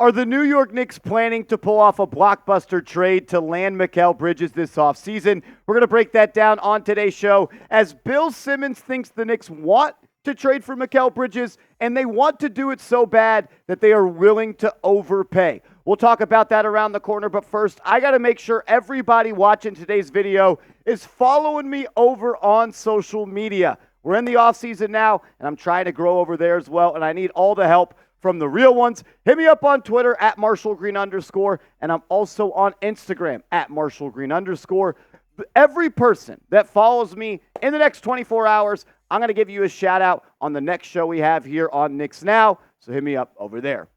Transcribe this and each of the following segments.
Are the New York Knicks planning to pull off a blockbuster trade to land Mikal Bridges this offseason? We're going to break that down on today's show as Bill Simmons thinks the Knicks want to trade for Mikal Bridges, and they want to do it so bad that they are willing to overpay. We'll talk about that around the corner, but first, I got to make sure everybody watching today's video is following me over on social media. We're in the offseason now, and I'm trying to grow over there as well, and I need all the help from the real ones. Hit me up on Twitter at @MarshallGreen_, and I'm also on Instagram at @MarshallGreen_. Every person that follows me in the next 24 hours, I'm going to give you a shout out on the next show we have here on Knicks Now. So hit me up over there.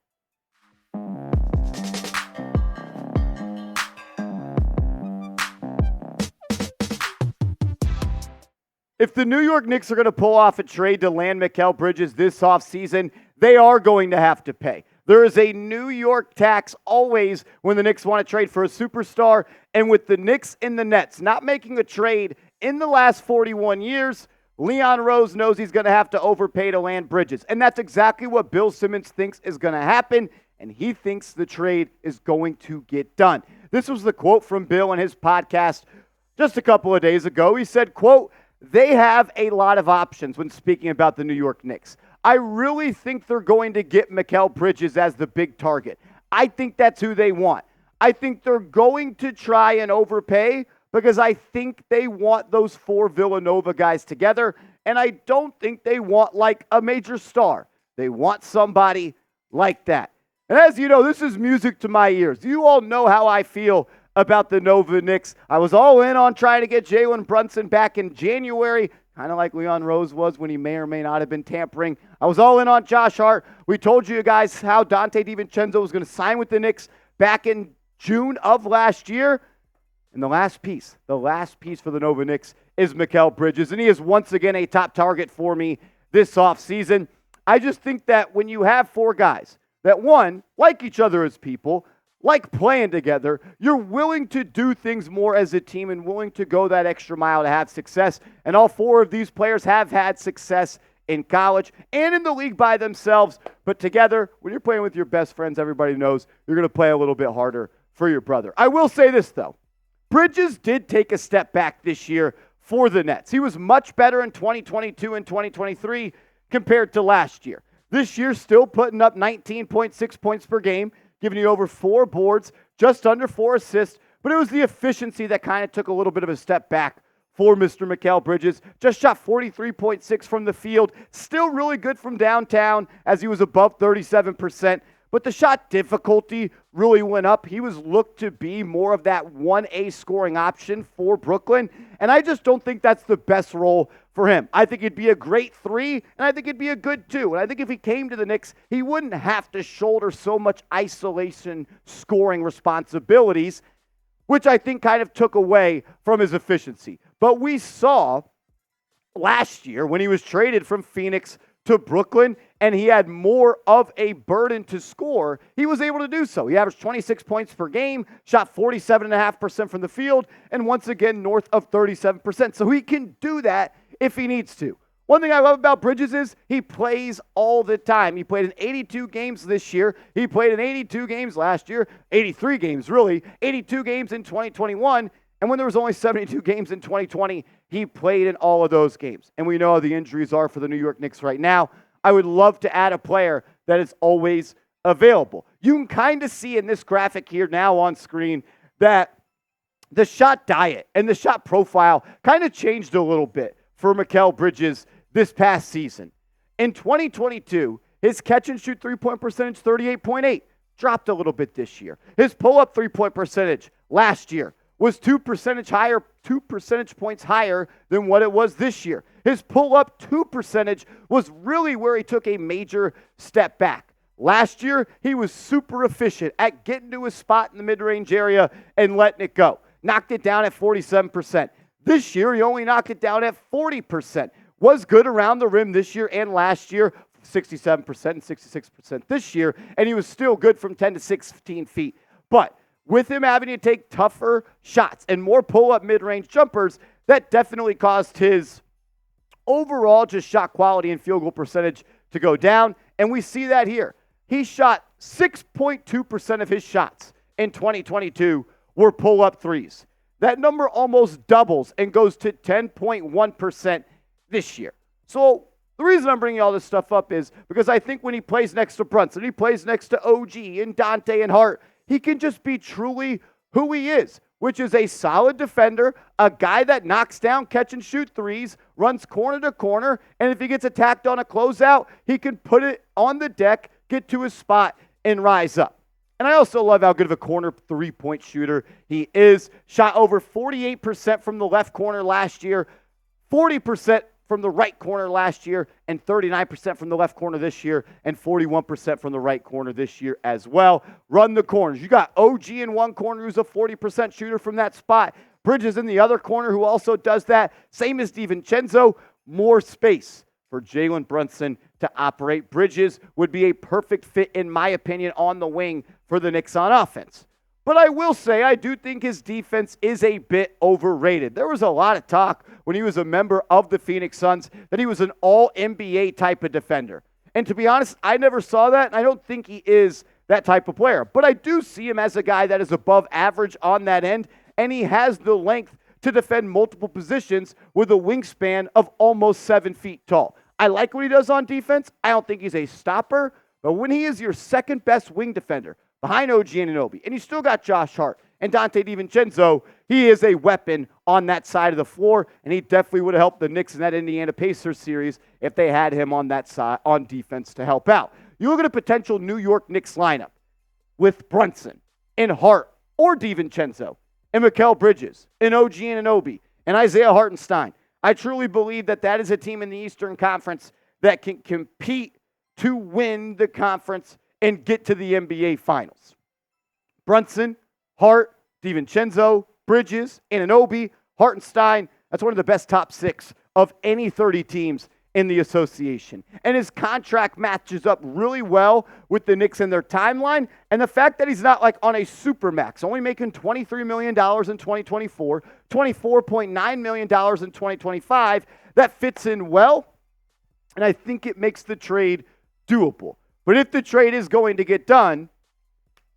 If the New York Knicks are going to pull off a trade to land Mikal Bridges this offseason, they are going to have to pay. There is a New York tax always when the Knicks want to trade for a superstar, and with the Knicks and the Nets not making a trade in the last 41 years, Leon Rose knows he's going to have to overpay to land Bridges. And that's exactly what Bill Simmons thinks is going to happen, and he thinks the trade is going to get done. This was the quote from Bill in his podcast just a couple of days ago. He said, quote, "They have a lot of options when speaking about the New York Knicks. I really think they're going to get Mikal Bridges as the big target. I think that's who they want. I think they're going to try and overpay because I think they want those 4 Villanova guys together, and I don't think they want like a major star. They want somebody like that." And as you know, this is music to my ears. You all know how I feel about the Nova Knicks. I was all in on trying to get Jalen Brunson back in January, kind of like Leon Rose was when he may or may not have been tampering. I was all in on Josh Hart. We told you guys how Donte DiVincenzo was going to sign with the Knicks back in June of last year. And the last piece for the Nova Knicks is Mikal Bridges, and he is once again a top target for me this offseason. I just think that when you have 4 guys that, one, like each other as people, like playing together, you're willing to do things more as a team and willing to go that extra mile to have success. And all 4 of these players have had success in college and in the league by themselves. But together, when you're playing with your best friends, everybody knows you're going to play a little bit harder for your brother. I will say this, though. Bridges did take a step back this year for the Nets. He was much better in 2022 and 2023 compared to last year. This year, still putting up 19.6 points per game, giving you over 4 boards, just under 4 assists, but it was the efficiency that kind of took a little bit of a step back for Mr. Mikal Bridges. Just shot 43.6 from the field, still really good from downtown as he was above 37%, but the shot difficulty really went up. He was looked to be more of that 1A scoring option for Brooklyn, and I just don't think that's the best role for him. I think he'd be a great 3, and I think he'd be a good 2. And I think if he came to the Knicks, he wouldn't have to shoulder so much isolation scoring responsibilities, which I think kind of took away from his efficiency. But we saw last year when he was traded from Phoenix to Brooklyn and he had more of a burden to score, he was able to do so. He averaged 26 points per game, shot 47.5% from the field, and once again north of 37%. So he can do that if he needs to. One thing I love about Bridges is he plays all the time. He played in 82 games this year. He played in 82 games last year, 83 games really, 82 games in 2021. And when there was only 72 games in 2020, he played in all of those games. And we know how the injuries are for the New York Knicks right now. I would love to add a player that is always available. You can kind of see in this graphic here now on screen that the shot diet and the shot profile kind of changed a little bit for Mikal Bridges this past season. In 2022, his catch and shoot 3-point percentage, 38.8, dropped a little bit this year. His pull-up 3-point percentage last year was 2 percentage points higher than what it was this year. His pull-up 2 percentage was really where he took a major step back. Last year, he was super efficient at getting to his spot in the mid-range area and letting it go. Knocked it down at 47%. This year, he only knocked it down at 40%. Was good around the rim this year and last year, 67% and 66% this year, and he was still good from 10 to 16 feet. But with him having to take tougher shots and more pull-up mid-range jumpers, that definitely caused his overall just shot quality and field goal percentage to go down, and we see that here. He shot 6.2% of his shots in 2022 were pull-up threes. That number almost doubles and goes to 10.1% this year. So the reason I'm bringing all this stuff up is because I think when he plays next to Brunson, he plays next to OG and Donte and Hart, he can just be truly who he is, which is a solid defender, a guy that knocks down catch and shoot threes, runs corner to corner, and if he gets attacked on a closeout, he can put it on the deck, get to his spot, and rise up. And I also love how good of a corner three-point shooter he is. Shot over 48% from the left corner last year, 40% from the right corner last year, and 39% from the left corner this year, and 41% from the right corner this year as well. Run the corners. You got OG in one corner who's a 40% shooter from that spot. Bridges in the other corner who also does that. Same as DiVincenzo. More space for Jalen Brunson to operate. Bridges would be a perfect fit, in my opinion, on the wing for the Knicks on offense. But I will say I do think his defense is a bit overrated. There was a lot of talk when he was a member of the Phoenix Suns that he was an all-NBA type of defender. And to be honest, I never saw that, and I don't think he is that type of player. But I do see him as a guy that is above average on that end, and he has the length to defend multiple positions with a wingspan of almost 7 feet tall. I like what he does on defense. I don't think he's a stopper, but when he is your second best wing defender behind OG Anunoby, and you still got Josh Hart and Donte DiVincenzo, he is a weapon on that side of the floor, and he definitely would have helped the Knicks in that Indiana Pacers series if they had him on that side on defense to help out. You look at a potential New York Knicks lineup with Brunson and Hart or DiVincenzo and Mikal Bridges and OG Anunoby and Isaiah Hartenstein. I truly believe that that is a team in the Eastern Conference that can compete to win the conference and get to the NBA Finals. Brunson, Hart, DiVincenzo, Bridges, Anunoby, Hartenstein, that's one of the best top 6 of any 30 teams in the association. And his contract matches up really well with the Knicks and their timeline, and the fact that he's not like on a super max, only making $23 million in 2024, $24.9 million in 2025, that fits in well, and I think it makes the trade doable. But if the trade is going to get done,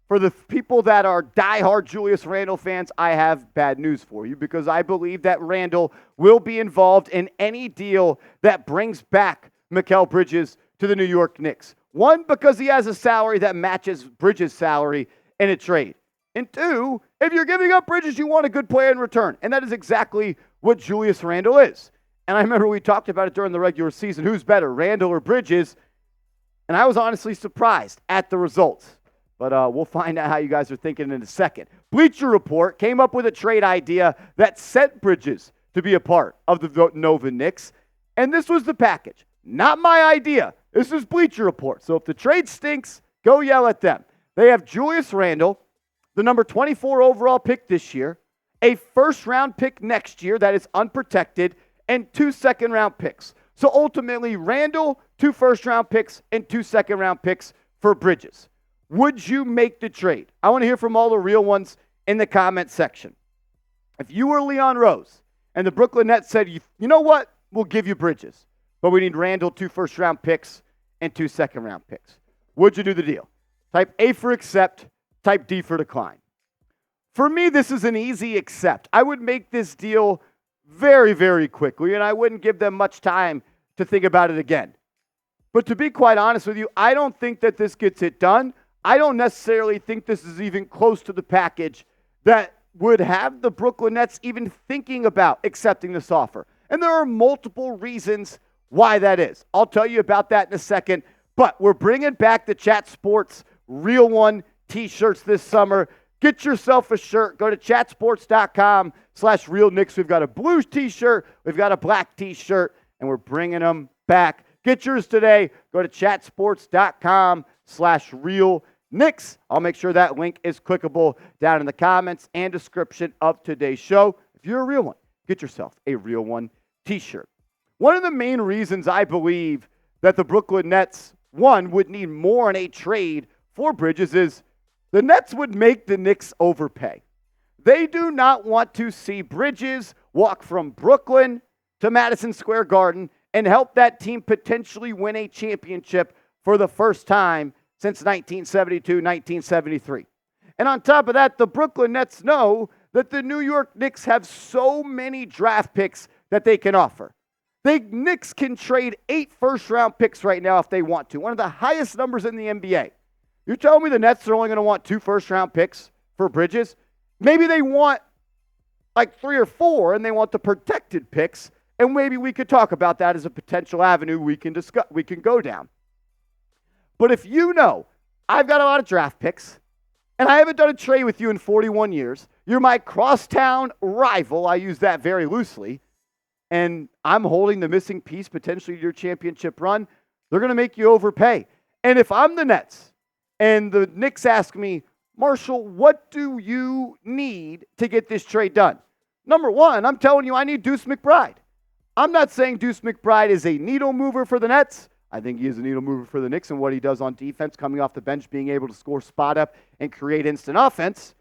for the people that are diehard Julius Randle fans, I have bad news for you because I believe that Randle will be involved in any deal that brings back Mikal Bridges to the New York Knicks. One, because he has a salary that matches Bridges' salary in a trade. And two, if you're giving up Bridges, you want a good player in return. And that is exactly what Julius Randle is. And I remember we talked about it during the regular season. Who's better, Randle or Bridges? And I was honestly surprised at the results. But we'll find out how you guys are thinking in a second. Bleacher Report came up with a trade idea that sent Bridges to be a part of the Nova Knicks. And this was the package. Not my idea. This is Bleacher Report. So if the trade stinks, go yell at them. They have Julius Randle, the number 24 overall pick this year, a first-round pick next year that is unprotected, and 2 second-round picks. So ultimately, Randle, 2 first-round picks, and 2 second-round picks for Bridges. Would you make the trade? I want to hear from all the real ones in the comment section. If you were Leon Rose and the Brooklyn Nets said, you know what? We'll give you Bridges, but we need Randle, 2 first-round picks, and 2 second-round picks. Would you do the deal? Type A for accept, type D for decline. For me, this is an easy accept. I would make this deal very, very quickly, and I wouldn't give them much time to think about it again. But to be quite honest with you, I don't think that this gets it done. I don't necessarily think this is even close to the package that would have the Brooklyn Nets even thinking about accepting this offer. And there are multiple reasons why that is. I'll tell you about that in a second. But we're bringing back the Chat Sports Real One t-shirts this summer. Get yourself a shirt. Go to chatsports.com/Real Knicks. We've got a blue t-shirt. We've got a black t-shirt. And we're bringing them back. Get yours today. Go to chatsports.com/Real Knicks. I'll make sure that link is clickable down in the comments and description of today's show. If you're a real one, get yourself a Real One t-shirt. One of the main reasons I believe that the Brooklyn Nets, one, would need more in a trade for Bridges is the Nets would make the Knicks overpay. They do not want to see Bridges walk from Brooklyn to Madison Square Garden and help that team potentially win a championship for the first time since 1972, 1973. And on top of that, the Brooklyn Nets know that the New York Knicks have so many draft picks that they can offer. The Knicks can trade 8 first-round picks right now if they want to, one of the highest numbers in the NBA. You're telling me the Nets are only going to want 2 first-round picks for Bridges? Maybe they want like 3 or 4, and they want the protected picks, and maybe we could talk about that as a potential avenue we can go down. But if you know, I've got a lot of draft picks, and I haven't done a trade with you in 41 years. You're my crosstown rival. I use that very loosely. And I'm holding the missing piece potentially to your championship run. They're going to make you overpay. And if I'm the Nets and the Knicks ask me, Marshall, what do you need to get this trade done? Number one, I'm telling you I need Deuce McBride. I'm not saying Deuce McBride is a needle mover for the Nets. I think he is a needle mover for the Knicks and what he does on defense, coming off the bench, being able to score spot up and create instant offense.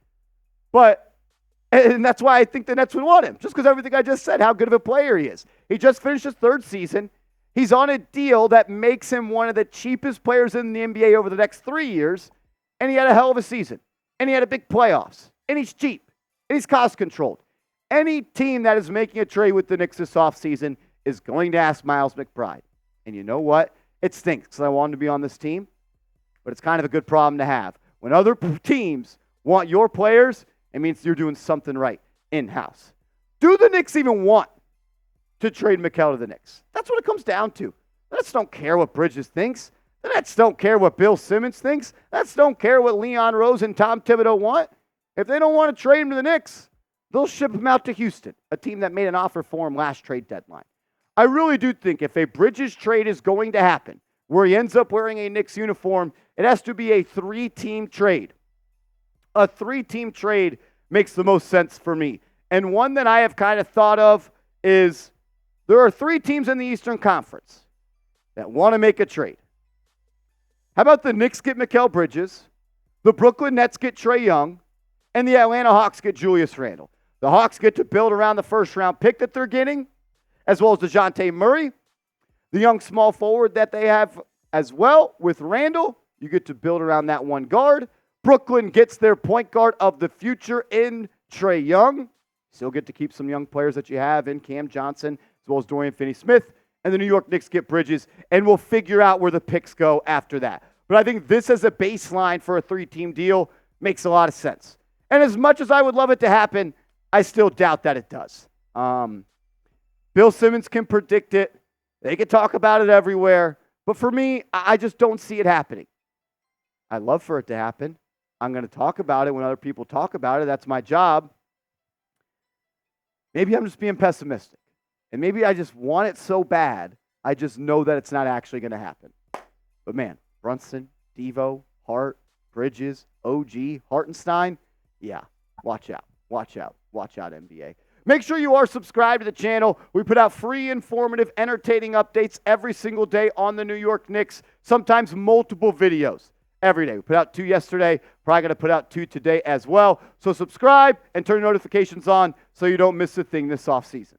And that's why I think the Nets would want him, just because everything I just said, how good of a player he is. He just finished his 3rd season. He's on a deal that makes him one of the cheapest players in the NBA over the next 3 years, and he had a hell of a season. And he had a big playoffs. And he's cheap. And he's cost-controlled. Any team that is making a trade with the Knicks this offseason is going to ask Miles McBride. And you know what? It stinks because I wanted to be on this team, but it's kind of a good problem to have. When other teams want your players, it means you're doing something right in-house. Do the Knicks even want to trade Mikal to the Knicks? That's what it comes down to. The Nets don't care what Bridges thinks. The Nets don't care what Bill Simmons thinks. The Nets don't care what Leon Rose and Tom Thibodeau want. If they don't want to trade him to the Knicks, they'll ship him out to Houston, a team that made an offer for him last trade deadline. I really do think if a Bridges trade is going to happen, where he ends up wearing a Knicks uniform, it has to be a 3-team trade. A 3-team trade makes the most sense for me. And one that I have kind of thought of is there are 3 teams in the Eastern Conference that want to make a trade. How about the Knicks get Mikal Bridges, the Brooklyn Nets get Trae Young, and the Atlanta Hawks get Julius Randle? The Hawks get to build around the first-round pick that they're getting, as well as DeJounte Murray, the young small forward that they have as well with Randle. You get to build around that one guard. Brooklyn gets their point guard of the future in Trae Young. Still get to keep some young players that you have in Cam Johnson, as well as Dorian Finney-Smith. And the New York Knicks get Bridges, and we'll figure out where the picks go after that. But I think this as a baseline for a 3-team deal makes a lot of sense. And as much as I would love it to happen, I still doubt that it does. Bill Simmons can predict it. They can talk about it everywhere. But for me, I just don't see it happening. I'd love for it to happen. I'm going to talk about it when other people talk about it. That's my job. Maybe I'm just being pessimistic. And maybe I just want it so bad, I just know that it's not actually going to happen. But man, Brunson, Devo, Hart, Bridges, OG, Hartenstein, yeah, watch out. Watch out. Watch out, NBA. Make sure you are subscribed to the channel. We put out free, informative, entertaining updates every single day on the New York Knicks, sometimes multiple videos every day. We put out 2 yesterday, probably going to put out 2 today as well. So subscribe and turn notifications on so you don't miss a thing this offseason.